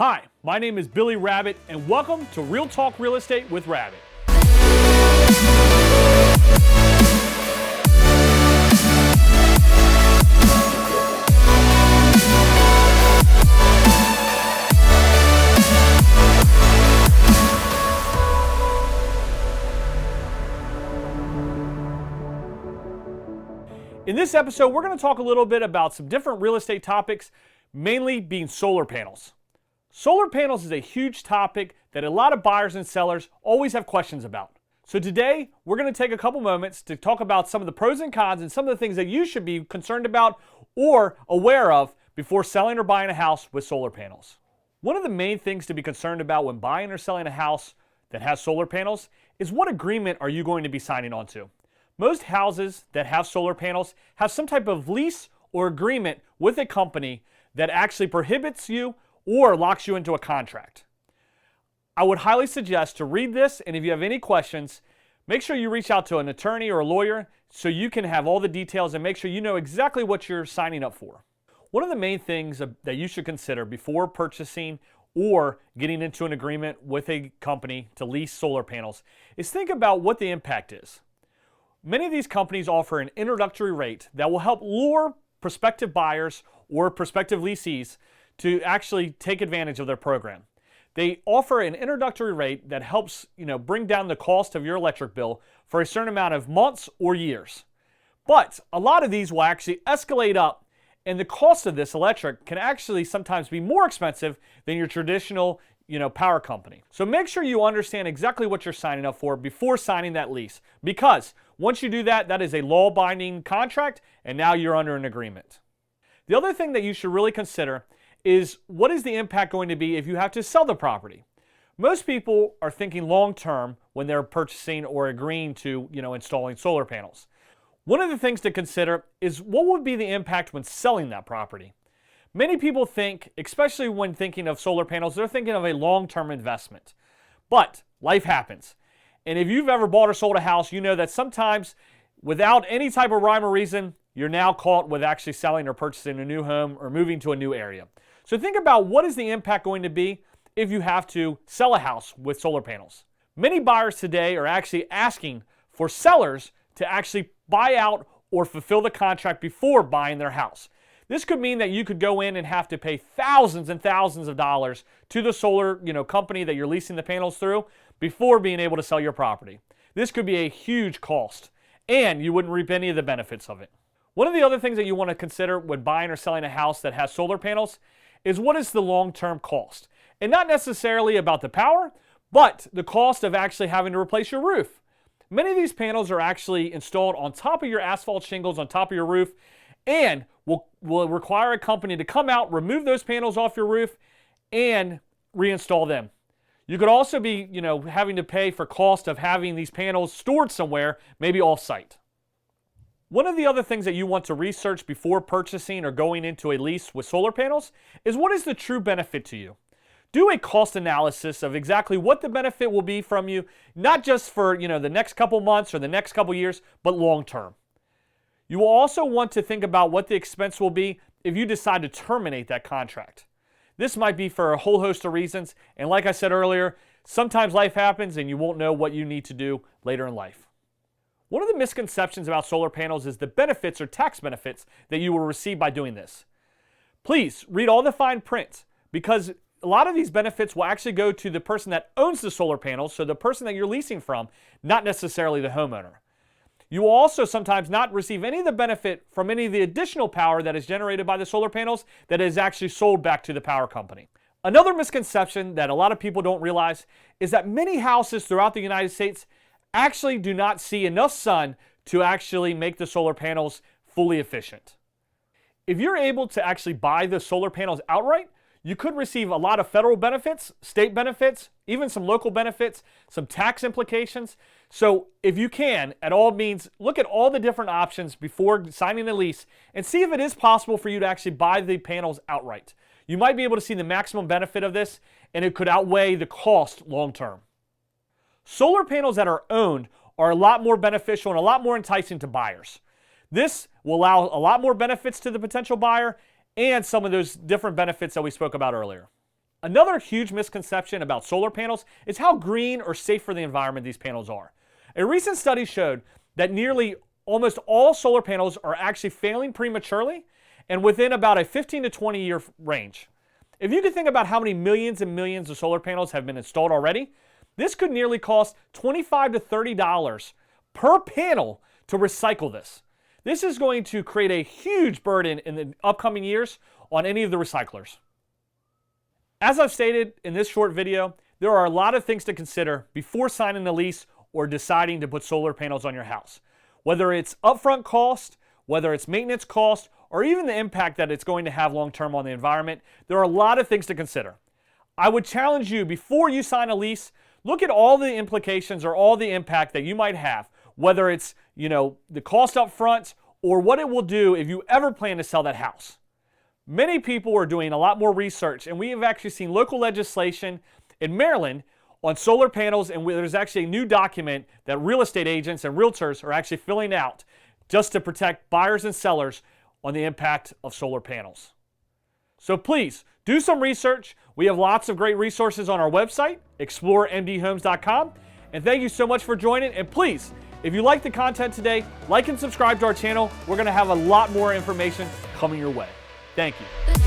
Hi, my name is Billy Rabbitt, and welcome to Real Talk Real Estate with Rabbitt. In this episode, we're going to talk a little bit about some different real estate topics, mainly being solar panels. Solar panels is a huge topic that a lot of buyers and sellers always have questions about. So today, we're going to take a couple moments to talk about some of the pros and cons and some of the things that you should be concerned about or aware of before selling or buying a house with solar panels. One of the main things to be concerned about when buying or selling a house that has solar panels is what agreement are you going to be signing onto. Most houses that have solar panels have some type of lease or agreement with a company that actually prohibits you or locks you into a contract. I would highly suggest to read this, and if you have any questions, make sure you reach out to an attorney or a lawyer so you can have all the details and make sure you know exactly what you're signing up for. One of the main things that you should consider before purchasing or getting into an agreement with a company to lease solar panels is think about what the impact is. Many of these companies offer an introductory rate that will help lure prospective buyers or prospective lessees to actually take advantage of their program. They offer an introductory rate that helps, bring down the cost of your electric bill for a certain amount of months or years. But a lot of these will actually escalate up, and the cost of this electric can actually sometimes be more expensive than your traditional, power company. So make sure you understand exactly what you're signing up for before signing that lease, because once you do that, that is a law-binding contract, and now you're under an agreement. The other thing that you should really consider is what is the impact going to be if you have to sell the property? Most people are thinking long-term when they're purchasing or agreeing to, installing solar panels. One of the things to consider is what would be the impact when selling that property? Many people think, especially when thinking of solar panels, they're thinking of a long-term investment. But life happens. And if you've ever bought or sold a house, you know that sometimes without any type of rhyme or reason, you're now caught with actually selling or purchasing a new home or moving to a new area. So think about what is the impact going to be if you have to sell a house with solar panels. Many buyers today are actually asking for sellers to actually buy out or fulfill the contract before buying their house. This could mean that you could go in and have to pay thousands and thousands of dollars to the solar company that you're leasing the panels through before being able to sell your property. This could be a huge cost, and you wouldn't reap any of the benefits of it. One of the other things that you want to consider when buying or selling a house that has solar panels is what is the long-term cost. And not necessarily about the power, but the cost of actually having to replace your roof. Many of these panels are actually installed on top of your asphalt shingles on top of your roof and will require a company to come out, remove those panels off your roof, and reinstall them. You could also be, having to pay for cost of having these panels stored somewhere, maybe off-site. One of the other things that you want to research before purchasing or going into a lease with solar panels is what is the true benefit to you. Do a cost analysis of exactly what the benefit will be from you, not just for the next couple months or the next couple years, but long term. You will also want to think about what the expense will be if you decide to terminate that contract. This might be for a whole host of reasons, and like I said earlier, sometimes life happens and you won't know what you need to do later in life. One of the misconceptions about solar panels is the benefits or tax benefits that you will receive by doing this. Please read all the fine print, because a lot of these benefits will actually go to the person that owns the solar panels, so the person that you're leasing from, not necessarily the homeowner. You will also sometimes not receive any of the benefit from any of the additional power that is generated by the solar panels that is actually sold back to the power company. Another misconception that a lot of people don't realize is that many houses throughout the United States actually do not see enough sun to actually make the solar panels fully efficient. If you're able to actually buy the solar panels outright, you could receive a lot of federal benefits, state benefits, even some local benefits, some tax implications. So if you can, at all means, look at all the different options before signing a lease and see if it is possible for you to actually buy the panels outright. You might be able to see the maximum benefit of this, and it could outweigh the cost long term. Solar panels that are owned are a lot more beneficial and a lot more enticing to buyers. This will allow a lot more benefits to the potential buyer and some of those different benefits that we spoke about earlier. Another huge misconception about solar panels is how green or safe for the environment these panels are. A recent study showed that nearly almost all solar panels are actually failing prematurely and within about a 15 to 20 year range. If you could think about how many millions and millions of solar panels have been installed already, this could nearly cost $25 to $30 per panel to recycle this. This is going to create a huge burden in the upcoming years on any of the recyclers. As I've stated in this short video, there are a lot of things to consider before signing a lease or deciding to put solar panels on your house. Whether it's upfront cost, whether it's maintenance cost, or even the impact that it's going to have long-term on the environment, there are a lot of things to consider. I would challenge you, before you sign a lease, look at all the implications or all the impact that you might have, whether it's, the cost up front or what it will do if you ever plan to sell that house. Many people are doing a lot more research, and we have actually seen local legislation in Maryland on solar panels, and there's actually a new document that real estate agents and realtors are actually filling out just to protect buyers and sellers on the impact of solar panels. So please, do some research. We have lots of great resources on our website, exploremdhomes.com. And thank you so much for joining. And please, if you like the content today, like and subscribe to our channel. We're going to have a lot more information coming your way. Thank you.